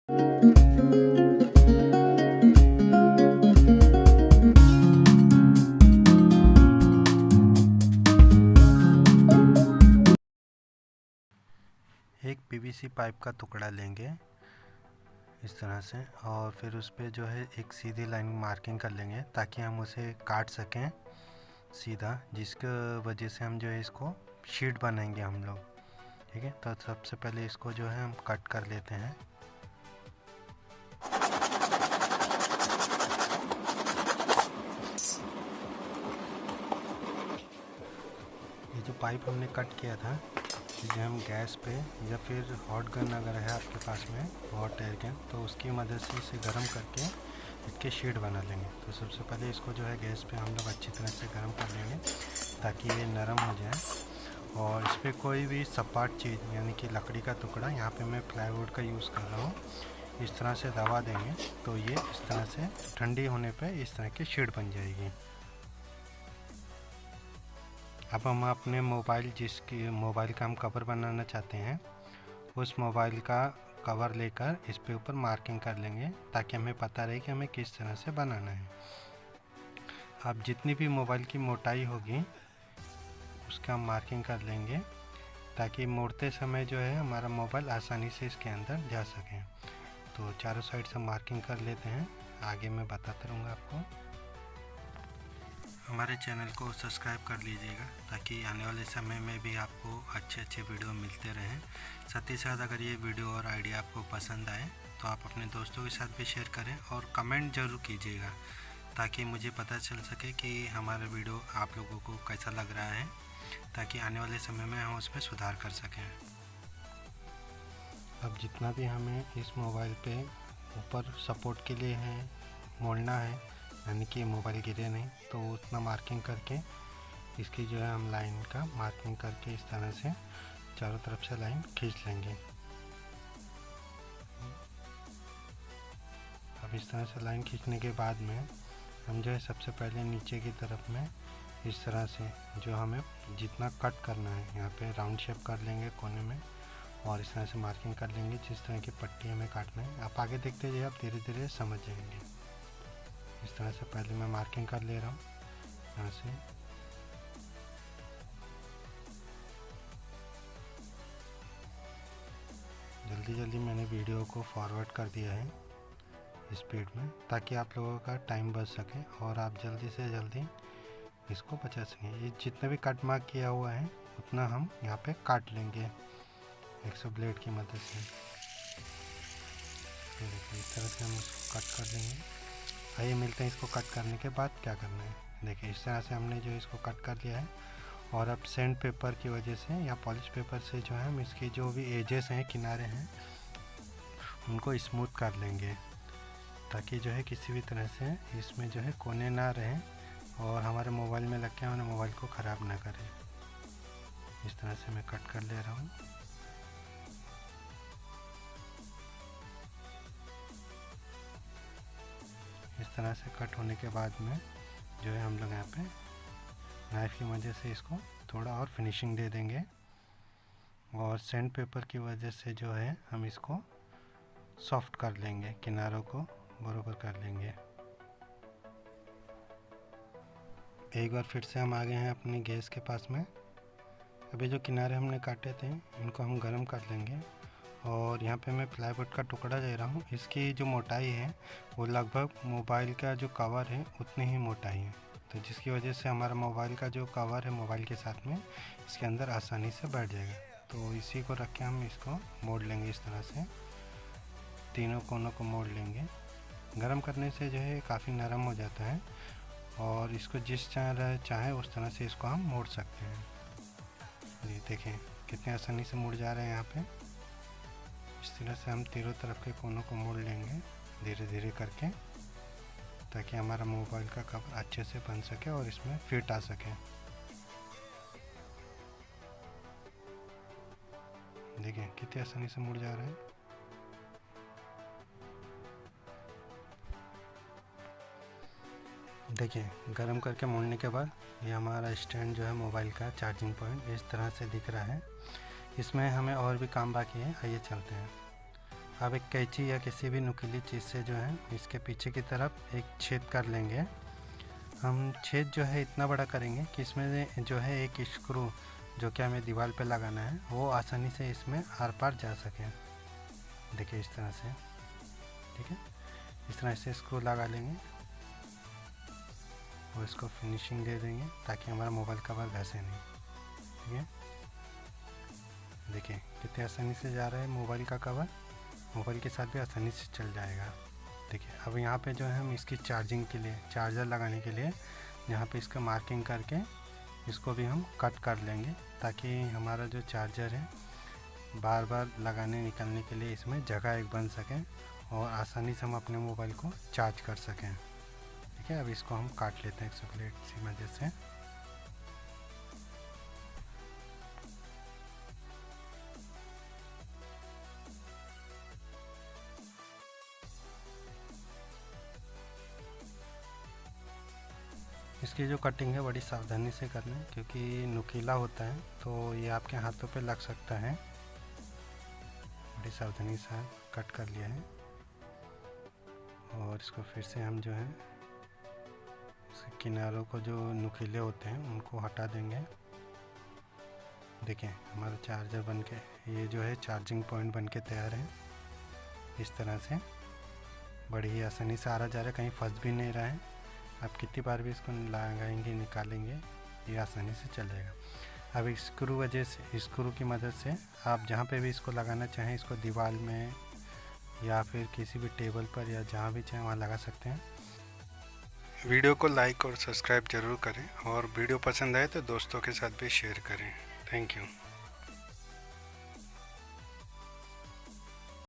एक PVC pipe का टुकड़ा लेंगे इस तरह से, और फिर उस पर जो है एक सीधी लाइन मार्किंग कर लेंगे ताकि हम उसे काट सकें सीधा, जिसके वजह से हम जो है इसको शीट बनाएंगे हम लोग। ठीक है, तो सबसे पहले इसको जो है हम कट कर लेते हैं। ये जो पाइप हमने कट किया था, इसे हम गैस पे या फिर हॉट गन अगर है आपके पास में, हॉट एयर गन, तो उसकी मदद से इसे गर्म करके इसके शीट बना लेंगे। तो सबसे पहले इसको जो है गैस पे हम लोग अच्छी तरह से गर्म कर लेंगे ताकि ये नरम हो जाए। और इस पर कोई भी सपाट चीज़ यानी कि लकड़ी का टुकड़ा, यहाँ पे मैं प्लाईवुड का यूज़ कर रहा हूँ, इस तरह से दबा देंगे तो ये इस तरह से ठंडी होने पे इस तरह की शीट बन जाएगी। अब हम अपने मोबाइल का हम कवर बनाना चाहते हैं, उस मोबाइल का कवर लेकर इस पे ऊपर मार्किंग कर लेंगे ताकि हमें पता रहे कि हमें किस तरह से बनाना है। अब जितनी भी मोबाइल की मोटाई होगी उसका हम मार्किंग कर लेंगे ताकि मोड़ते समय जो है हमारा मोबाइल आसानी से इसके अंदर जा सके। तो चारों साइड से मार्किंग कर लेते हैं, आगे मैं बताता रहूँगा आपको। हमारे चैनल को सब्सक्राइब कर लीजिएगा ताकि आने वाले समय में भी आपको अच्छे अच्छे वीडियो मिलते रहें। साथ ही साथ अगर ये वीडियो और आइडिया आपको पसंद आए तो आप अपने दोस्तों के साथ भी शेयर करें और कमेंट ज़रूर कीजिएगा ताकि मुझे पता चल सके कि हमारा वीडियो आप लोगों को कैसा लग रहा है, ताकि आने वाले समय में हम उसमें सुधार कर सकें। अब जितना भी हमें इस मोबाइल पे ऊपर सपोर्ट के लिए है मोड़ना है, यानी कि मोबाइल गिरे नहीं, तो उतना मार्किंग करके इसकी जो है हम लाइन का मार्किंग करके इस तरह से चारों तरफ से लाइन खींच लेंगे। अब इस तरह से लाइन खींचने के बाद में हम जो है सबसे पहले नीचे की तरफ में इस तरह से जो हमें जितना कट करना है यहाँ पे राउंड शेप कर लेंगे कोने में, और इस तरह से मार्किंग कर लेंगे जिस तरह की पट्टी हमें काटना है। आप आगे देखते जाइए, आप धीरे धीरे समझ जाएंगे। इस तरह से पहले मैं मार्किंग कर ले रहा हूँ यहाँ से। जल्दी जल्दी मैंने वीडियो को फॉरवर्ड कर दिया है स्पीड में ताकि आप लोगों का टाइम बच सके और आप जल्दी से जल्दी इसको बचा सकें। ये जितना भी कट मार्क किया हुआ है उतना हम यहाँ पे काट लेंगे 100 ब्लेड की मदद से। देखिए इस तरह से हम इसको कट कर लेंगे। आइए मिलते हैं इसको कट करने के बाद क्या करना है। देखिए इस तरह से हमने जो इसको कट कर लिया है, और अब सैंड पेपर की वजह से या पॉलिश पेपर से जो है हम इसके जो भी एजेस हैं, किनारे हैं, उनको स्मूथ कर लेंगे ताकि जो है किसी भी तरह से इसमें जो है कोने ना रहें और हमारे मोबाइल में लग के हमारे मोबाइल को ख़राब ना करें। इस तरह से मैं कट कर ले रहा हूँ। इस तरह से कट होने के बाद में जो है हम लोग यहाँ पे नाइफ़ की मदद से इसको थोड़ा और फिनिशिंग दे देंगे, और सैंड पेपर की वजह से जो है हम इसको सॉफ्ट कर लेंगे, किनारों को बराबर कर लेंगे। एक बार फिर से हम आ गए हैं अपनी गैस के पास में। अभी जो किनारे हमने काटे थे इनको हम गर्म कर लेंगे, और यहाँ पे मैं प्लाईवुड का टुकड़ा ले रहा हूँ। इसकी जो मोटाई है वो लगभग मोबाइल का जो कवर है उतनी ही मोटाई है, तो जिसकी वजह से हमारा मोबाइल का जो कवर है मोबाइल के साथ में इसके अंदर आसानी से बैठ जाएगा। तो इसी को रख के हम इसको मोड़ लेंगे इस तरह से, तीनों कोनों को मोड़ लेंगे। गर्म करने से जो है काफ़ी नरम हो जाता है, और इसको जिस तरह चाहे उस तरह से इसको हम मोड़ सकते हैं। ये देखें कितने आसानी से मुड़ जा रहे हैं यहाँ पे। इस तरह से हम तीनों तरफ के कोनों को मोड़ लेंगे धीरे धीरे करके, ताकि हमारा मोबाइल का कवर अच्छे से बन सके और इसमें फिट आ सके। देखिए कितनी आसानी से मुड़ जा रहे हैं। देखिए गर्म करके मोड़ने के बाद ये हमारा स्टैंड जो है मोबाइल का चार्जिंग पॉइंट इस तरह से दिख रहा है। इसमें हमें और भी काम बाकी है, आइए चलते हैं। अब एक कैंची या किसी भी नुकीली चीज़ से जो है इसके पीछे की तरफ एक छेद कर लेंगे। हम छेद जो है इतना बड़ा करेंगे कि इसमें जो है एक स्क्रू जो कि हमें दीवार पे लगाना है वो आसानी से इसमें आर पार जा सके। देखिए इस तरह से, ठीक है, इस तरह से स्क्रू लगा लेंगे और इसको फिनिशिंग दे देंगे ताकि हमारा मोबाइल कवर घसे नहीं। ठीक है, देखिए कितनी आसानी से जा रहा है मोबाइल का कवर, मोबाइल के साथ भी आसानी से चल जाएगा। देखिए अब यहाँ पे जो है हम इसकी चार्जिंग के लिए, चार्जर लगाने के लिए यहाँ पे इसका मार्किंग करके इसको भी हम कट कर लेंगे ताकि हमारा जो चार्जर है बार बार लगाने निकलने के लिए इसमें जगह एक बन सके और आसानी से हम अपने मोबाइल को चार्ज कर सकें। ठीक है, अब इसको हम काट लेते हैं 100 प्लेट सी मदद से। इसकी जो कटिंग है बड़ी सावधानी से करना है क्योंकि नुकीला होता है तो ये आपके हाथों पे लग सकता है। बड़ी सावधानी से कट कर लिया है और इसको फिर से हम जो है इसके किनारों को जो नुकीले होते हैं उनको हटा देंगे। देखें हमारा चार्जर बनके ये जो है चार्जिंग पॉइंट बनके तैयार है। इस तरह से बड़ी ही आसानी से आ रहा जा रहा है, कहीं फंस भी नहीं रहा है। आप कितनी बार भी इसको लगाएंगे निकालेंगे ये आसानी से चलेगा। अब स्क्रू की मदद से आप जहाँ पे भी इसको लगाना चाहें, इसको दीवार में या फिर किसी भी टेबल पर या जहाँ भी चाहें वहाँ लगा सकते हैं। वीडियो को लाइक और सब्सक्राइब ज़रूर करें और वीडियो पसंद आए तो दोस्तों के साथ भी शेयर करें। Thank you.